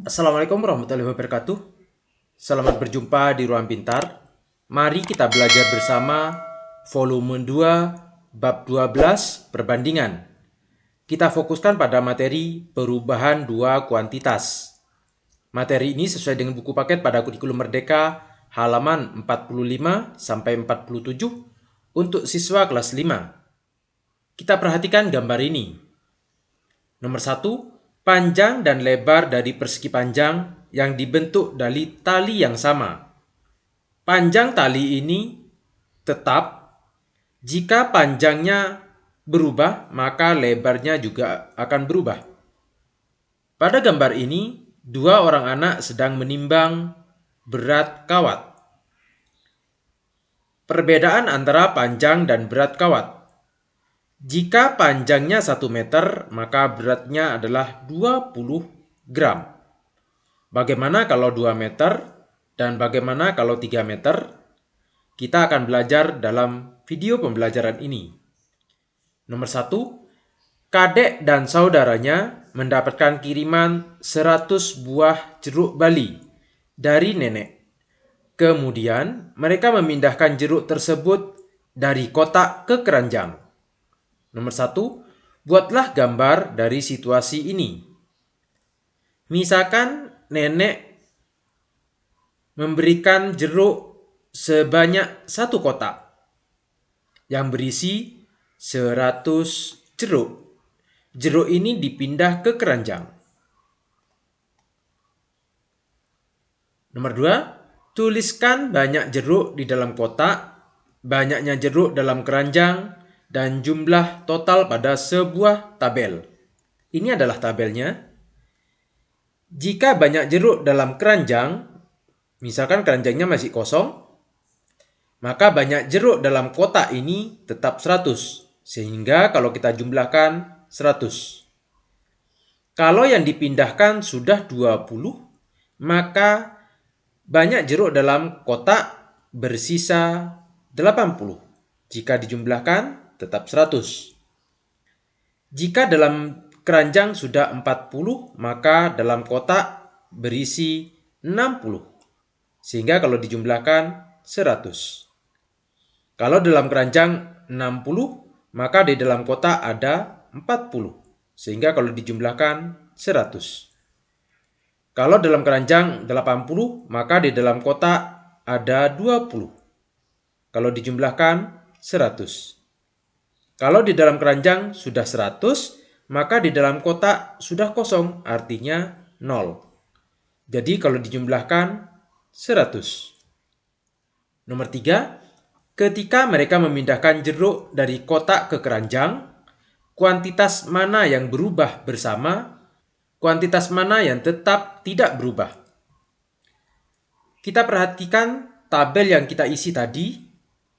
Assalamualaikum warahmatullahi wabarakatuh. Selamat berjumpa di Ruang Pintar. Mari kita belajar bersama volume 2 bab 12 perbandingan. Kita fokuskan pada materi perubahan dua kuantitas. Materi ini sesuai dengan buku paket pada kurikulum Merdeka halaman 45 sampai 47 untuk siswa kelas 5. Kita perhatikan gambar ini. Nomor 1, panjang dan lebar dari persegi panjang yang dibentuk dari tali yang sama. Panjang tali ini tetap. Jika panjangnya berubah, maka lebarnya juga akan berubah. Pada gambar ini, dua orang anak sedang menimbang berat kawat. Perbedaan antara panjang dan berat kawat. Jika panjangnya 1 meter, maka beratnya adalah 20 gram. Bagaimana kalau 2 meter dan bagaimana kalau 3 meter? Kita akan belajar dalam video pembelajaran ini. Nomor 1, Kadek dan saudaranya mendapatkan kiriman 100 buah jeruk bali dari nenek. Kemudian mereka memindahkan jeruk tersebut dari kotak ke keranjang. Nomor 1, buatlah gambar dari situasi ini. Misalkan nenek memberikan jeruk sebanyak 1 kotak yang berisi 100 jeruk. Jeruk ini dipindah ke keranjang. Nomor 2, tuliskan banyak jeruk di dalam kotak, banyaknya jeruk dalam keranjang, dan jumlah total pada sebuah tabel. Ini adalah tabelnya. Jika banyak jeruk dalam keranjang, misalkan keranjangnya masih kosong, maka banyak jeruk dalam kotak ini tetap 100. Sehingga kalau kita jumlahkan 100. Kalau yang dipindahkan sudah 20, maka banyak jeruk dalam kotak bersisa 80. Jika dijumlahkan tetap 100. Jika dalam keranjang sudah 40, maka dalam kotak berisi 60. Sehingga kalau dijumlahkan 100. Kalau dalam keranjang 60, maka di dalam kotak ada 40. Sehingga kalau dijumlahkan 100. Kalau dalam keranjang 80, maka di dalam kotak ada 20. Kalau dijumlahkan 100. Kalau di dalam keranjang sudah 100, maka di dalam kotak sudah kosong, artinya 0. Jadi kalau dijumlahkan 100. Nomor 3, ketika mereka memindahkan jeruk dari kotak ke keranjang, kuantitas mana yang berubah bersama, kuantitas mana yang tetap tidak berubah? Kita perhatikan tabel yang kita isi tadi.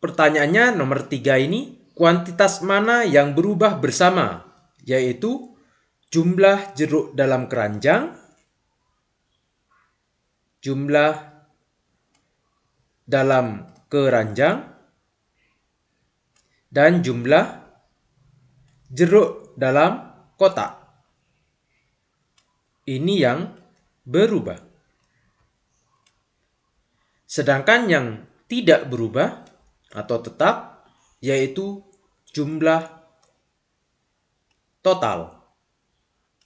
Pertanyaannya nomor 3 ini, kuantitas mana yang berubah bersama? Yaitu jumlah jeruk dalam keranjang, jumlah dalam keranjang, dan jumlah jeruk dalam kotak. Ini yang berubah. Sedangkan yang tidak berubah atau tetap yaitu jumlah total.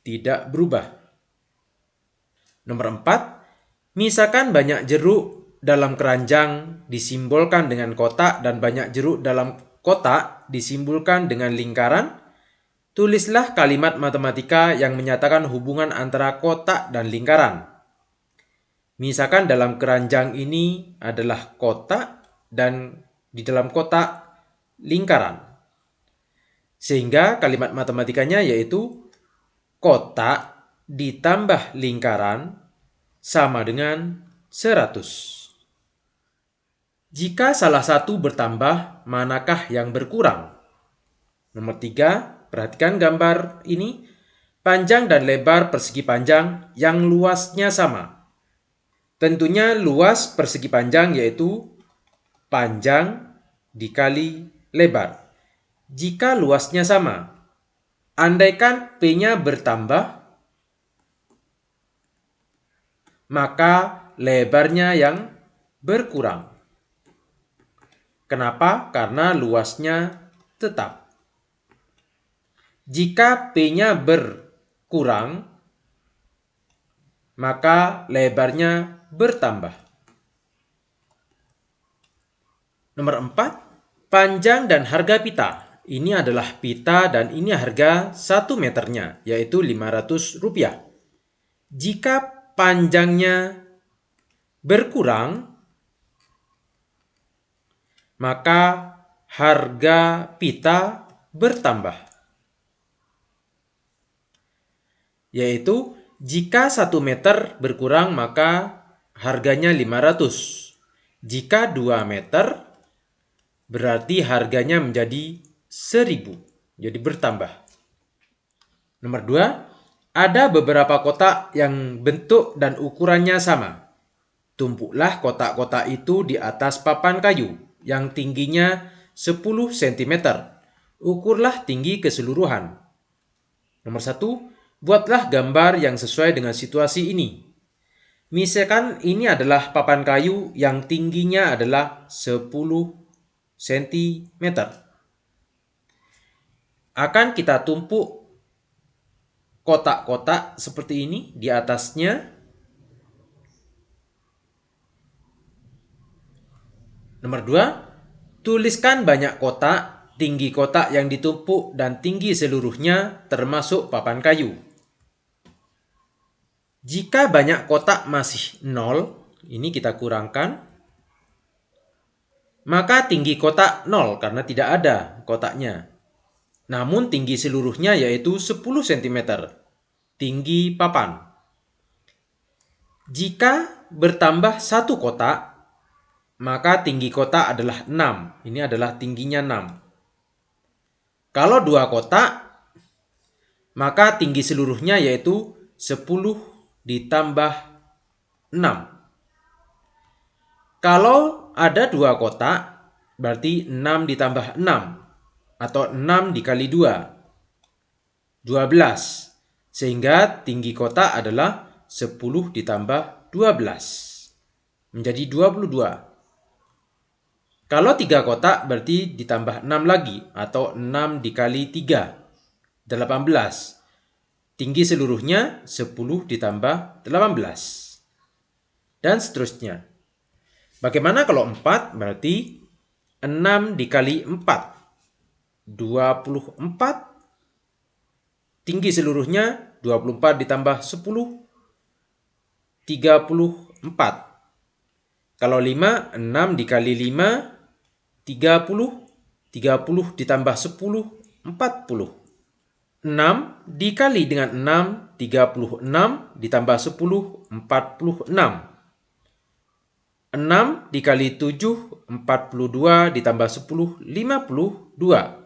Tidak berubah. Nomor 4, misalkan banyak jeruk dalam keranjang disimbolkan dengan kotak dan banyak jeruk dalam kotak disimbolkan dengan lingkaran. Tulislah kalimat matematika yang menyatakan hubungan antara kotak dan lingkaran. Misalkan dalam keranjang ini adalah kotak dan di dalam kotak lingkaran. Sehingga kalimat matematikanya yaitu kotak ditambah lingkaran sama dengan 100. Jika salah satu bertambah, manakah yang berkurang? Nomor 3, perhatikan gambar ini. Panjang dan lebar persegi panjang yang luasnya sama. Tentunya luas persegi panjang yaitu panjang dikali lebar. Jika luasnya sama, andaikan P-nya bertambah, maka lebarnya yang berkurang. Kenapa? Karena luasnya tetap. Jika P-nya berkurang, maka lebarnya bertambah. Nomor 4, panjang dan harga pita. Ini adalah pita dan ini harga 1 meternya, yaitu Rp500. Jika panjangnya berkurang, maka harga pita bertambah. Yaitu jika 1 meter berkurang maka harganya 500. Jika 2 meter berarti harganya menjadi 1000. Jadi bertambah. Nomor 2, ada beberapa kotak yang bentuk dan ukurannya sama. Tumpuklah kotak-kotak itu di atas papan kayu yang tingginya 10 cm. Ukurlah tinggi keseluruhan. Nomor 1, buatlah gambar yang sesuai dengan situasi ini. Misalkan ini adalah papan kayu yang tingginya adalah 10 cm. Akan kita tumpuk kotak-kotak seperti ini di atasnya. Nomor 2, tuliskan banyak kotak, tinggi kotak yang ditumpuk dan tinggi seluruhnya termasuk papan kayu. Jika banyak kotak masih 0, ini kita kurangkan, maka tinggi kotak 0 karena tidak ada kotaknya. Namun tinggi seluruhnya yaitu 10 cm, tinggi papan. Jika bertambah 1 kotak, maka tinggi kotak adalah 6. Ini adalah tingginya 6. Kalau 2 kotak, maka tinggi seluruhnya yaitu 10 ditambah 6. Kalau ada 2 kotak, berarti 6 ditambah 6. Atau 6 dikali 2. 12. Sehingga tinggi kotak adalah 10 ditambah 12. Menjadi 22. Kalau 3 kotak berarti ditambah 6 lagi atau 6 dikali 3, 18. Tinggi seluruhnya 10 ditambah 18. Dan seterusnya. Bagaimana kalau 4? Berarti 6 dikali 4, 24. Tinggi seluruhnya 24 ditambah 10, 34. Kalau 5, 6 dikali 5, 30, 30 ditambah 10, 40. 6 dikali dengan 6, 36 ditambah 10, 46. 6 dikali 7, 42 ditambah 10, 52.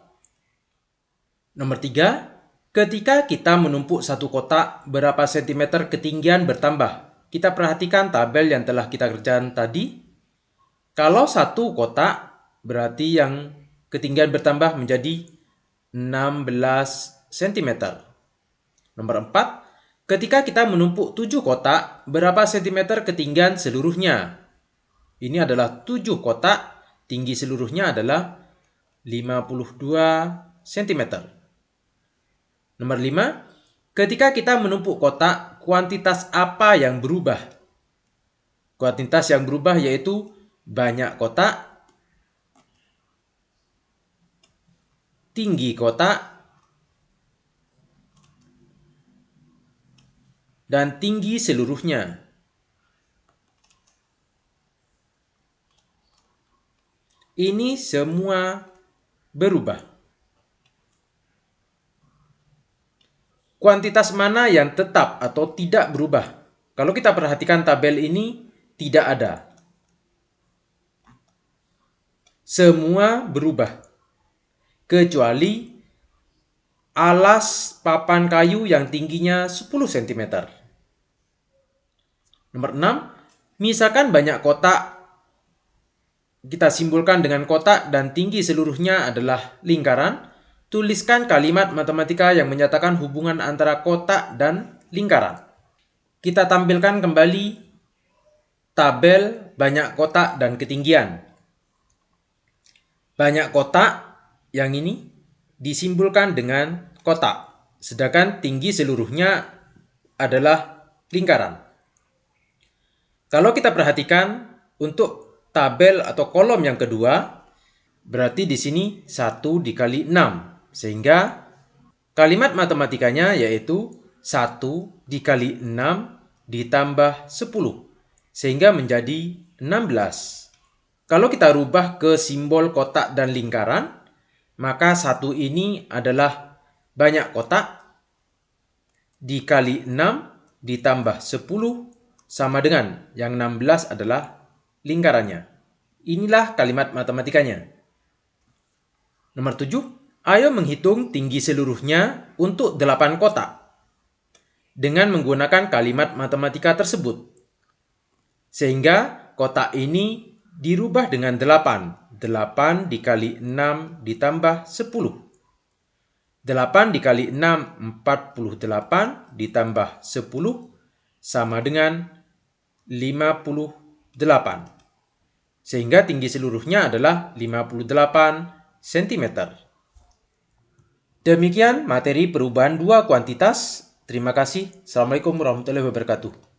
Nomor 3, ketika kita menumpuk satu kotak, berapa sentimeter ketinggian bertambah? Kita perhatikan tabel yang telah kita kerjakan tadi. Kalau satu kotak, berarti yang ketinggian bertambah menjadi 16 cm. Nomor 4, ketika kita menumpuk 7 kotak, berapa cm ketinggian seluruhnya? Ini adalah 7 kotak, tinggi seluruhnya adalah 52 cm. Nomor 5, ketika kita menumpuk kotak, kuantitas apa yang berubah? Kuantitas yang berubah yaitu banyak kotak, tinggi kotak, dan tinggi seluruhnya. Ini semua berubah. Kuantitas mana yang tetap atau tidak berubah? Kalau kita perhatikan tabel ini, tidak ada. Semua berubah. Kecuali alas papan kayu yang tingginya 10 cm. Nomor 6, misalkan banyak kotak, kita simbolkan dengan kotak dan tinggi seluruhnya adalah lingkaran. Tuliskan kalimat matematika yang menyatakan hubungan antara kotak dan lingkaran. Kita tampilkan kembali tabel banyak kotak dan ketinggian. Banyak kotak yang ini disimbolkan dengan kotak, sedangkan tinggi seluruhnya adalah lingkaran. Kalau kita perhatikan untuk tabel atau kolom yang kedua, berarti di sini 1 dikali 6. Sehingga kalimat matematikanya yaitu 1 dikali 6 ditambah 10. Sehingga menjadi 16. Kalau kita rubah ke simbol kotak dan lingkaran, maka 1 ini adalah banyak kotak dikali 6 ditambah 10 sama dengan yang 16 adalah lingkarannya. Inilah kalimat matematikanya. Nomor 7, ayo menghitung tinggi seluruhnya untuk 8 kotak dengan menggunakan kalimat matematika tersebut. Sehingga kotak ini dirubah dengan 8. 8 dikali 6 ditambah 10. 8 dikali 6, 48 ditambah 10 sama dengan 58. Sehingga tinggi seluruhnya adalah 58 cm. Demikian materi perubahan dua kuantitas. Terima kasih. Assalamualaikum warahmatullahi wabarakatuh.